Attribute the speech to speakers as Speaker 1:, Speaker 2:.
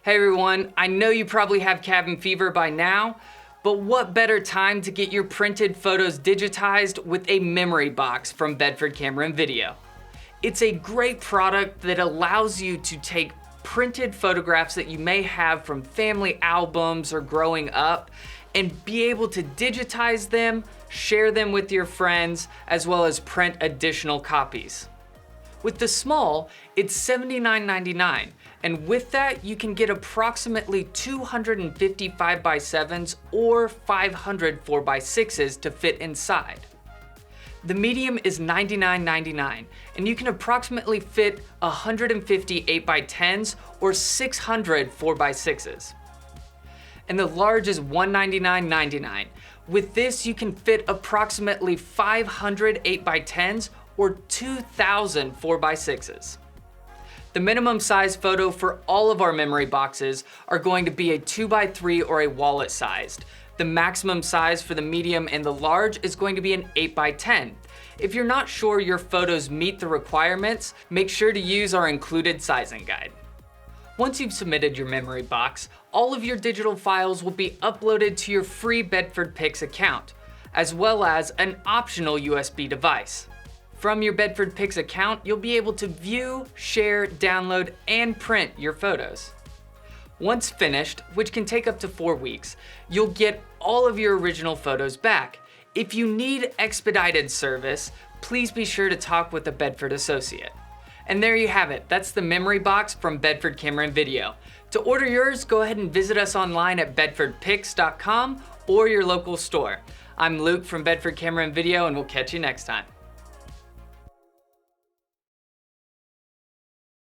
Speaker 1: Hey everyone, I know you probably have cabin fever by now, but what better time to get your printed photos digitized with a memory box from Bedford Camera and Video. It's a great product that allows you to take printed photographs that you may have from family albums or growing up and be able to digitize them, share them with your friends, as well as print additional copies. With the small, it's $79.99, and with that, you can get approximately 250 5x7s or 500 4x6s to fit inside. The medium is $99.99, and you can approximately fit 150 8x10s or 600 4x6s. And the large is $199.99. With this, you can fit approximately 500 8x10s or 2,000 4x6s. The minimum size photo for all of our memory boxes are going to be a 2x3 or a wallet sized. The maximum size for the medium and the large is going to be an 8x10. If you're not sure your photos meet the requirements, make sure to use our included sizing guide. Once you've submitted your memory box, all of your digital files will be uploaded to your free BedfordPix account, as well as an optional USB device. From your BedfordPix account, you'll be able to view, share, download, and print your photos. Once finished, which can take up to 4 weeks, you'll get all of your original photos back. If you need expedited service, please be sure to talk with a Bedford associate. And there you have it, that's the memory box from Bedford Camera and Video. To order yours, go ahead and visit us online at bedfordpix.com or your local store. I'm Luke from Bedford Camera and Video, and we'll catch you next time.